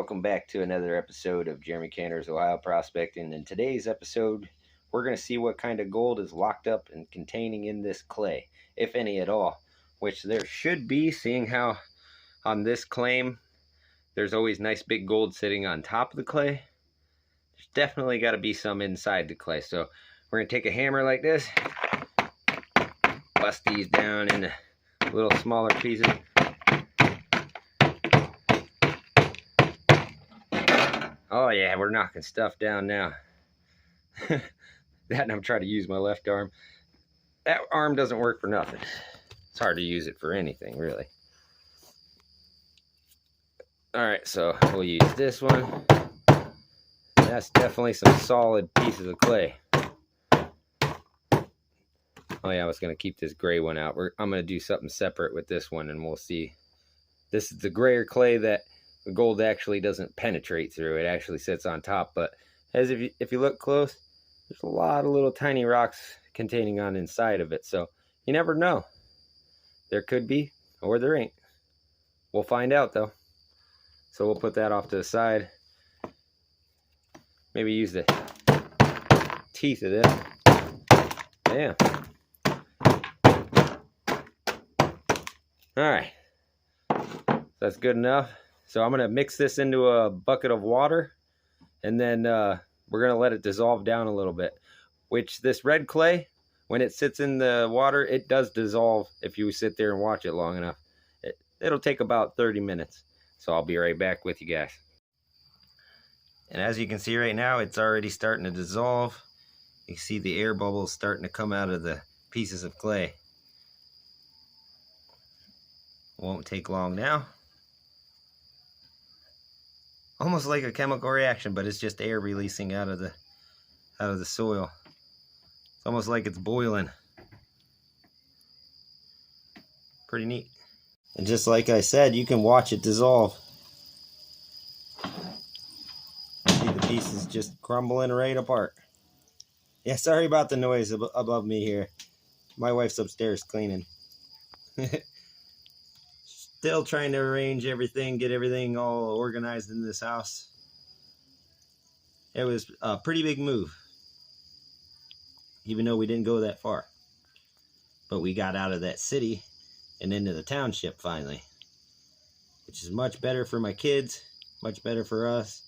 welcome back to another episode of Jeremy Cantor's Ohio Prospecting. In today's episode, we're going to see what kind of gold is locked up and containing in this clay, if any at all, which there should be, seeing how on this claim there's always nice big gold sitting on top of the clay. There's definitely got to be some inside the clay. So we're going to take a hammer like this, bust these down into little smaller pieces. Oh yeah, we're knocking stuff down now. That, and I'm trying to use my left arm. That arm doesn't work for nothing. It's hard to use it for anything, really. Alright, so we'll use this one. That's definitely some solid pieces of clay. Oh yeah, I was going to keep this gray one out. I'm going to do something separate with this one, and we'll see. This is the grayer clay that the gold actually doesn't penetrate through. It actually sits on top, but as if you look close, there's a lot of little tiny rocks containing on inside of it. So you never know. There could be, or there ain't. We'll find out though. So we'll put that off to the side. Maybe use the teeth of this. Yeah. All right. That's good enough. So I'm going to mix this into a bucket of water, and then we're going to let it dissolve down a little bit, which this red clay, when it sits in the water, it does dissolve if you sit there and watch it long enough. It'll take about 30 minutes. So I'll be right back with you guys. And as you can see right now, it's already starting to dissolve. You can see the air bubbles starting to come out of the pieces of clay. Won't take long now. Almost like a chemical reaction, but it's just air releasing out of the soil. It's almost like it's boiling. Pretty neat. And just like I said, you can watch it dissolve. See the pieces just crumbling right apart. Yeah, sorry about the noise above me here. My wife's upstairs cleaning. Still trying to arrange everything, get everything all organized in this house. It was a pretty big move, even though we didn't go that far. But we got out of that city and into the township finally, which is much better for my kids, much better for us.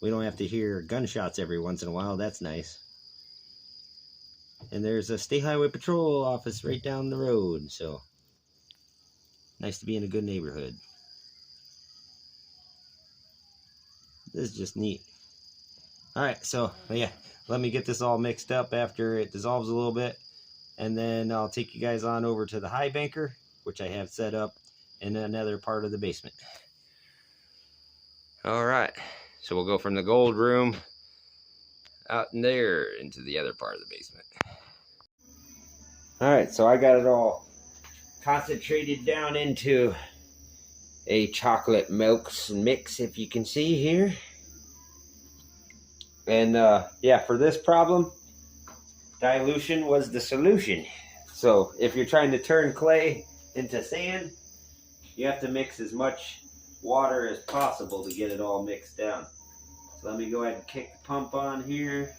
We don't have to hear gunshots every once in a while. That's nice. And there's a State Highway Patrol office right down the road, so nice to be in a good neighborhood. This is just neat. Alright, so yeah, let me get this all mixed up after it dissolves a little bit, and then I'll take you guys on over to the high banker, which I have set up in another part of the basement. Alright, so we'll go from the gold room out in there into the other part of the basement. Alright, so I got it all concentrated down into a chocolate mix, if you can see here. And yeah, for this problem, dilution was the solution. So if you're trying to turn clay into sand, you have to mix as much water as possible to get it all mixed down. So let me go ahead and kick the pump on here.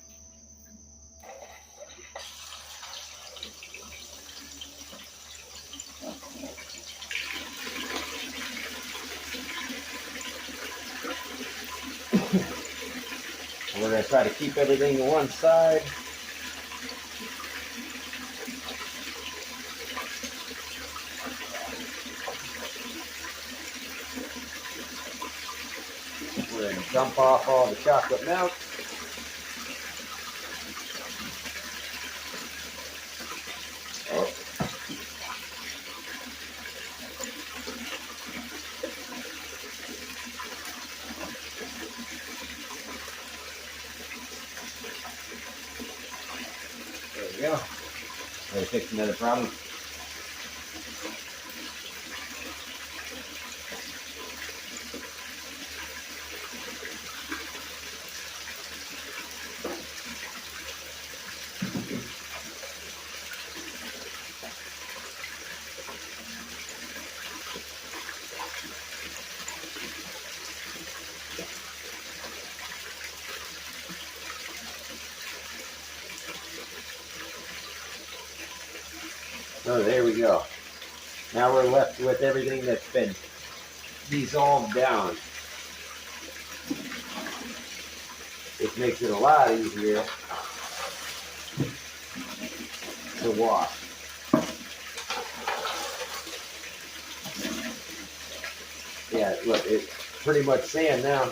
We're going to try to keep everything to one side. We're going to dump off all the chocolate milk. There we go. Ready to fix another problem. Oh, there we go. Now we're left with everything that's been dissolved down. This makes it a lot easier to wash. Yeah, look, it's pretty much sand now.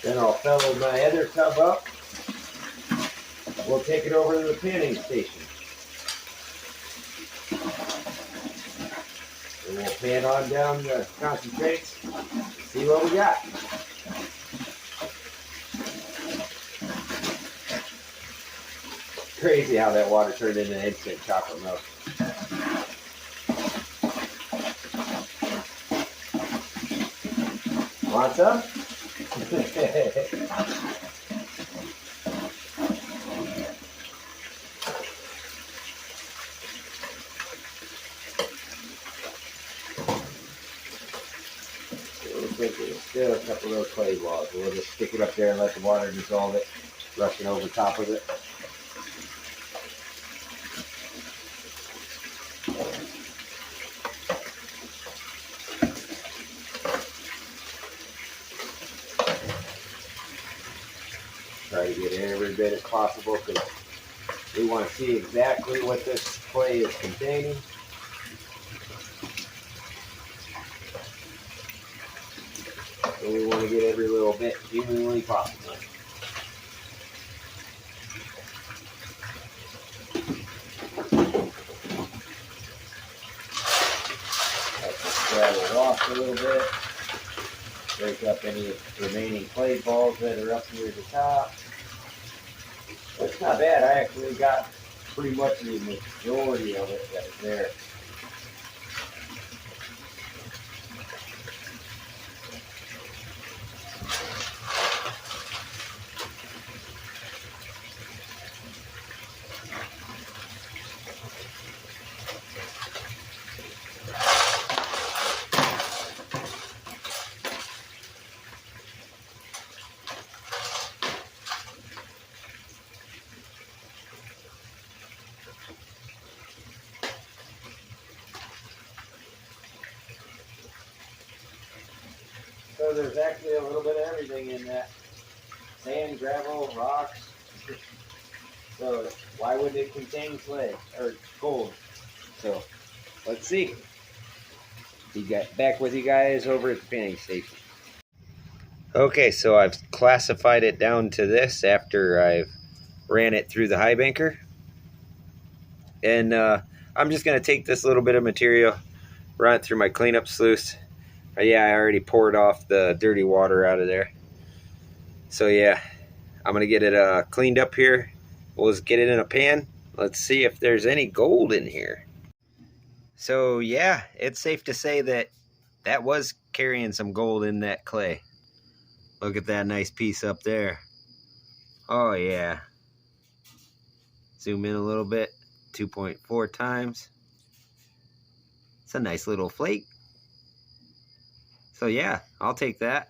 Then I'll fill my other tub up. We'll take it over to the panning station. And we'll pan on down the concentrates, see what we got. Crazy how that water turned into instant chocolate milk. Want some? Looks like there's still a couple of those clay balls. We'll just stick it up there and let the water dissolve it, rushing over top of it. Try to get every bit as possible because we want to see exactly what this clay is containing. So we want to get every little bit humanly possible. Let this gravel wash a little bit. Break up any remaining clay balls that are up near the top. It's not bad. I actually got pretty much the majority of it that is there. So there's actually a little bit of everything in that. Sand, gravel, rocks. So why would it contain clay or gold? So let's see. Be back with you guys over at the panning station. Okay, so I've classified it down to this after I've ran it through the high banker. And I'm just going to take this little bit of material, run it through my cleanup sluice. Yeah, I already poured off the dirty water out of there. So yeah, I'm going to get it cleaned up here. We'll just get it in a pan. Let's see if there's any gold in here. So yeah, it's safe to say that that was carrying some gold in that clay. Look at that nice piece up there. Oh yeah. Zoom in a little bit. 2.4 times. It's a nice little flake. So yeah, I'll take that.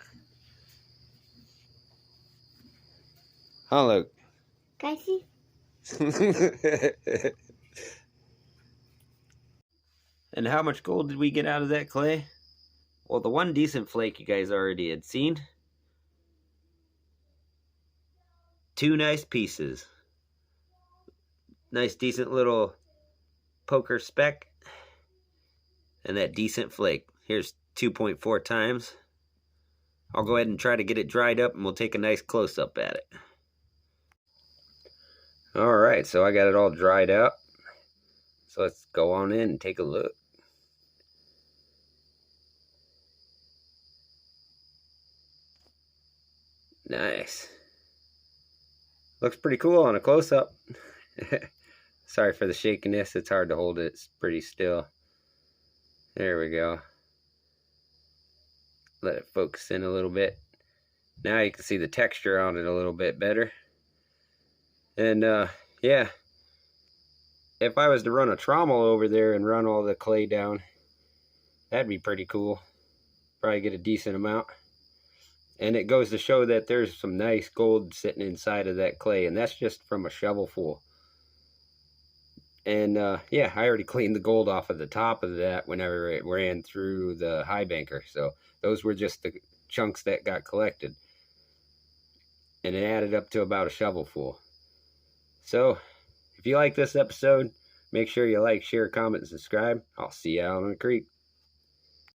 Huh, Luke? Can I see? And how much gold did we get out of that clay? Well, the one decent flake you guys already had seen. 2 nice pieces. Nice decent little poker speck. And that decent flake. Here's 2.4 times. I'll go ahead and try to get it dried up and we'll take a nice close-up at it. Alright, so I got it all dried up. So let's go on in and take a look. Nice. Looks pretty cool on a close-up. Sorry for the shakiness. It's hard to hold it. It's pretty still. There we go. Let it focus in a little bit. Now you can see the texture on it a little bit better. And yeah, if I was to run a trommel over there and run all the clay down, that'd be pretty cool. Probably get a decent amount. And it goes to show that there's some nice gold sitting inside of that clay, and that's just from a shovelful. And yeah, I already cleaned the gold off of the top of that whenever it ran through the high banker. So those were just the chunks that got collected. And it added up to about a shovelful. So if you like this episode, make sure you like, share, comment, and subscribe. I'll see you out on the creek.